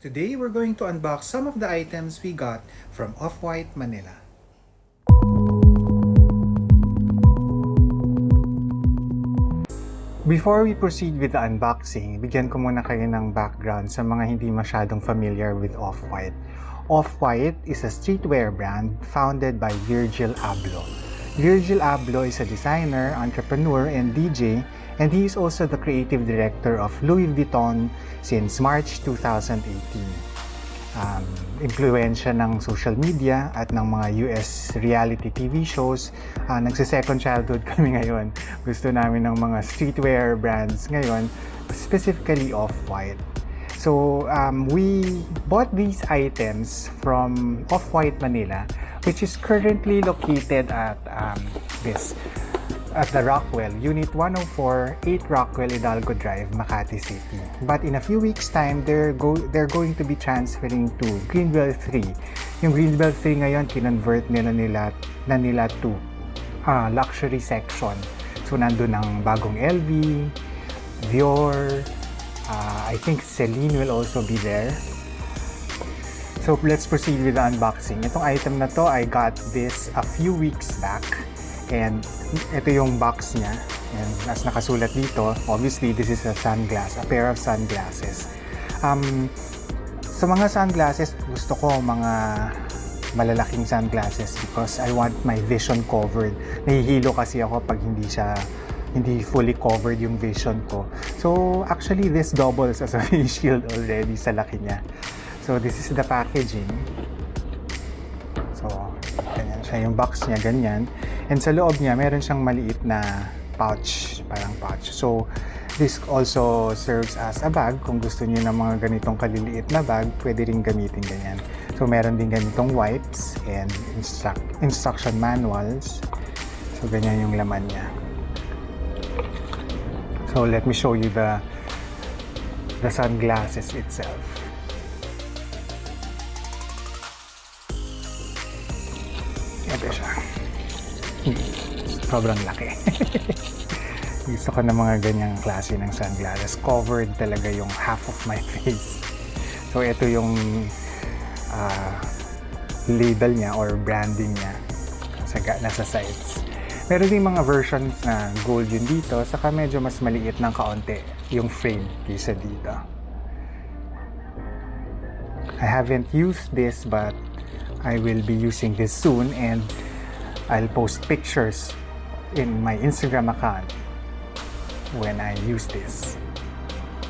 Today, we're going to unbox some of the items we got from Off-White Manila. Before we proceed with the unboxing, bigyan ko muna kayo ng background sa mga hindi masyadong familiar with Off-White. Off-White is a streetwear brand founded by Virgil Abloh. Virgil Abloh is a designer, entrepreneur, and DJ, and he is also the creative director of Louis Vuitton since March 2018. Impluwensya ng social media at ng mga US reality TV shows. Nagse-second childhood kami ngayon. Gusto namin ng mga streetwear brands ngayon, specifically Off-White. So, we bought these items from Off-White Manila, which is currently located at the Rockwell, Unit 104, 8 Rockwell Hidalgo Drive, Makati City. But in a few weeks' time, they're going to be transferring to Greenbelt 3. Yung Greenbelt 3 ngayon, kinonvert nila to luxury section. So, nandun ang bagong LV, Dior, I think Celine will also be there. So, let's proceed with the unboxing. Itong item na to, I got this a few weeks back. And ito yung box niya. And as nakasulat dito, obviously, this is a pair of sunglasses. Sa mga sunglasses, gusto ko mga malalaking sunglasses because I want my vision covered. Nahihilo kasi ako pag hindi fully covered yung vision ko. So, actually, this doubles as a face shield already sa laki niya. So, this is the packaging. So, ganyan siya yung box niya, ganyan. And sa loob niya, meron siyang maliit na pouch, parang pouch. So, this also serves as a bag. Kung gusto niyo ng mga ganitong kaliliit na bag, pwede rin gamitin ganyan. So, meron din ganitong wipes and instruction manuals. So, ganyan yung laman niya. So, let me show you the sunglasses itself. Ito siya. Sobrang laki. Gusto ko ng mga ganyang klase ng sunglasses. Covered talaga yung half of my face. So, ito yung label niya or branding niya nasa sides. Meron din mga versions na gold yun dito, saka medyo mas maliit ng kaunti yung frame kaysa dito. I haven't used this but I will be using this soon and I'll post pictures in my Instagram account when I use this.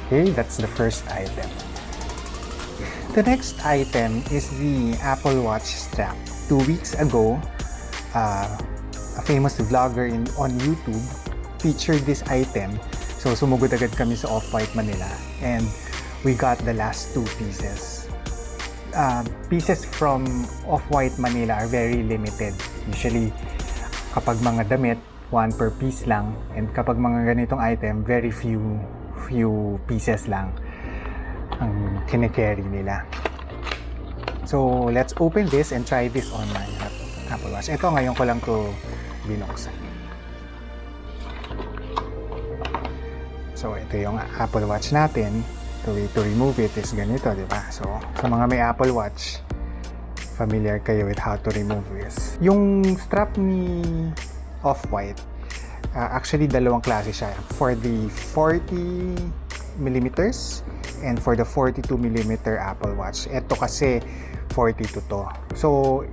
Okay, that's the first item. The next item is the Apple Watch strap. 2 weeks ago, a famous vlogger on YouTube featured this item. So, sumugod agad kami sa Off-White Manila and we got the last 2 pieces. Pieces from Off-White Manila are very limited. Usually, kapag mga damit, 1 per piece lang. And kapag mga ganitong item, very few pieces lang ang kine-carry nila. So, let's open this and try this on my Apple Watch. Ito, ngayon ko lang to binuksan. So, ito yung Apple Watch natin. The way to remove it is ganito, di ba? So, sa mga may Apple Watch, familiar kayo with how to remove this. Yung strap ni Off-White, actually dalawang klase siya. For the 40mm and for the 42mm Apple Watch. Ito kasi 42 to. So,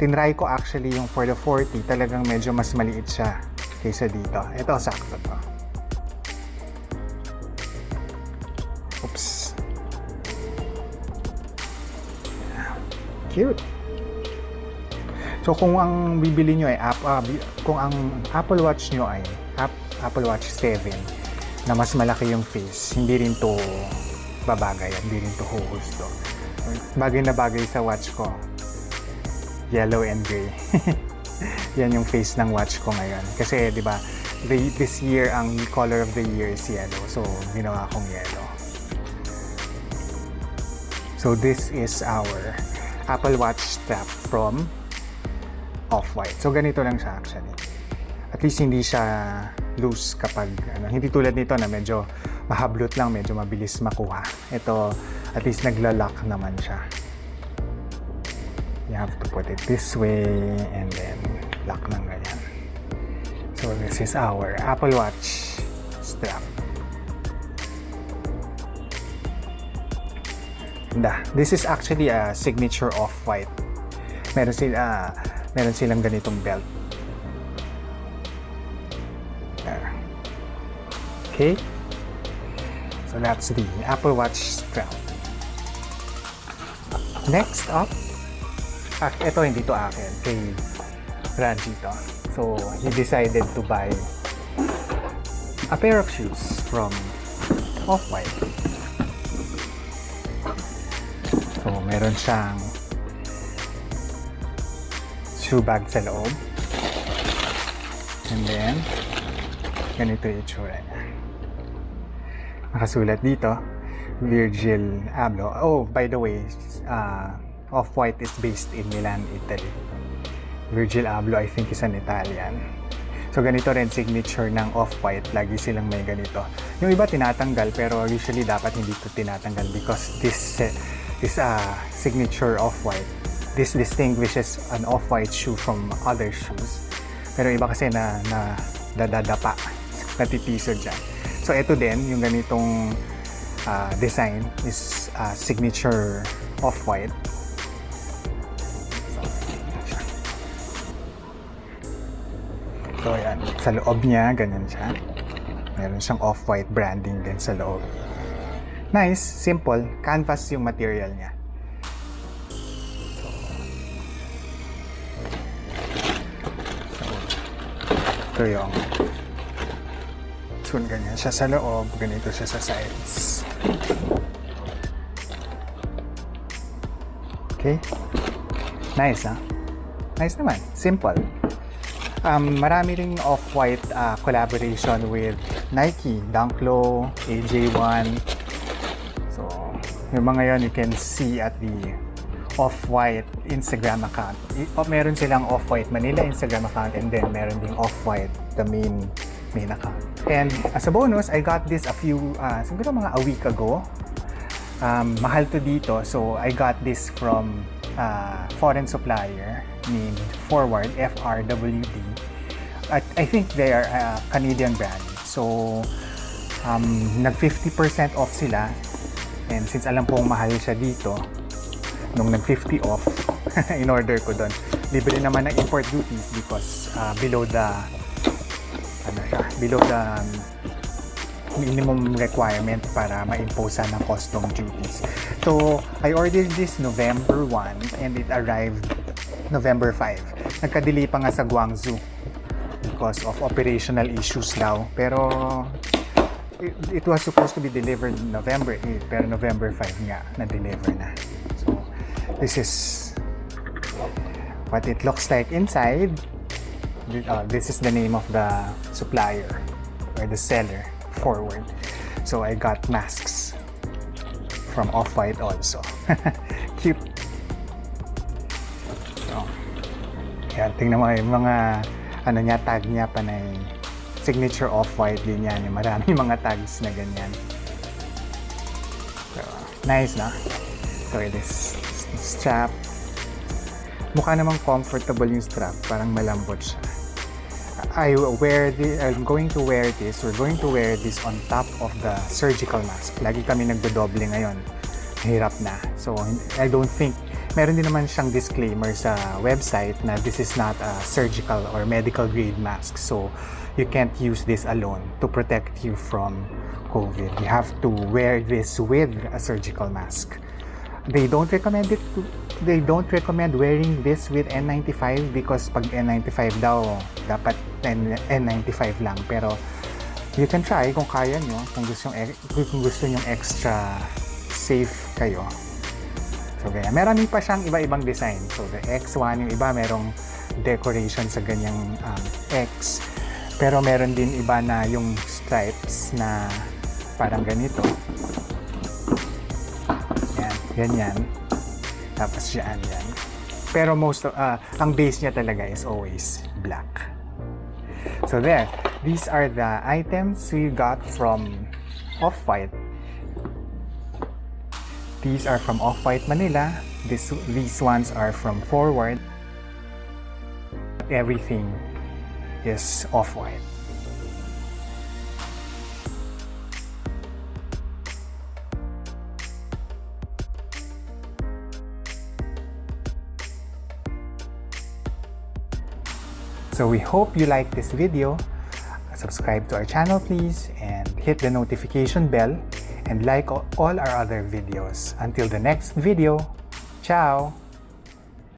tinry ko actually yung for the 40, talagang medyo mas maliit siya kaysa dito. Ito, sakto to. Oops. Cute. So, kung ang bibili nyo ay kung ang Apple Watch nyo ay Apple Watch 7 na mas malaki yung face, hindi rin to babagay at hindi rin to huhusto. Bagay na bagay sa watch ko. Yellow and gray. Yan yung face ng watch ko ngayon. Kasi, di ba, this year, ang color of the year is yellow. So, ginawa kong yellow. So, this is our Apple Watch strap from Off-White. So, ganito lang siya actually. At least hindi siya loose kapag, hindi tulad nito na medyo mahablot lang, medyo mabilis makuha. Ito, at least nagla-lock naman siya. You have to put it this way and then lock ng ganyan. So this is our Apple Watch strap. This is actually a signature Off-White. Meron silang ganitong belt. There. Okay. So that's the Apple Watch strap. Next up, ito hindi to akin, kay Raji to. So he decided to buy a pair of shoes from Off-White. So, meron siyang shoe bag sa loob. And then, ganito yung itsura niya. Nakasulat dito, Virgil Abloh. Oh, by the way, Off-White is based in Milan, Italy. Virgil Abloh, I think, is an Italian. So, ganito rin signature ng Off-White. Lagi silang may ganito. Yung iba tinatanggal, pero usually dapat hindi ito tinatanggal because this is a signature Off-White. This distinguishes an Off-White shoe from other shoes. Pero iba kasi na dadadapa, natipiso dyan. So ito din, yung ganitong design is signature Off-White. So ayan, sa loob niya, ganyan siya. Meron siyang Off-White branding din sa loob. Nice, simple, canvas yung material niya. So, ito yung ganyan siya sa loob, ganito siya sa sides. Okay. Nice, ha? Nice naman, simple. Marami ring Off-White collaboration with Nike, Dunk Low, AJ1. So, yung mga yon you can see at the Off-White Instagram account. Meron silang Off-White Manila Instagram account and then meron ding Off-White the main account. And as a bonus, I got this siguro mga a week ago. Mahal to dito, so I got this from foreign supplier named Forward, FRWD. I think they are a Canadian brand. So, nag 50% off sila. And since alam kong mahal siya dito, nung nag 50 off, in order ko doon. Libre naman ng import duties because below the minimum requirement para ma-impose ng custom duties. So, I ordered this November 1 and it arrived November 5. Nagka-delay pa nga sa Guangzhou because of operational issues daw. Pero it was supposed to be delivered November 8 pero November 5 nga na-deliver na. So, this is what it looks like inside. This is the name of the supplier or the seller, Forward. So, I got masks from Off-White also. Cute. So, yan, tingnan mo yung mga tag niya panay signature Off-White din yan. Maraming mga tags na ganyan. So, nice, no? So, this strap. Mukha namang comfortable yung strap. Parang malambot siya. I'm going to wear this. We're going to wear this on top of the surgical mask. Lagi kami nagdodoble ngayon. Hirap na. So, I don't think, meron din naman siyang disclaimer sa website na this is not a surgical or medical grade mask. So, you can't use this alone to protect you from COVID. You have to wear this with a surgical mask. They don't recommend wearing this with N95 because pag N95 daw, dapat N95 lang. Pero, you can try kung kaya nyo, kung gusto nyo extra safe kayo. So, kaya, meron pa siyang iba-ibang design. So, the X1, yung iba merong decoration sa ganyang X. Pero meron din iba na yung stripes na parang ganito. Yan, ganyan. Tapos yan. Pero ang base niya talaga is always black. So there, these are the items we got from Off-White. These are from Off-White Manila. These ones are from Forward. Everything is Off-White. So we hope you like this video. Subscribe to our channel please and hit the notification bell and like all our other videos. Until the next video, ciao!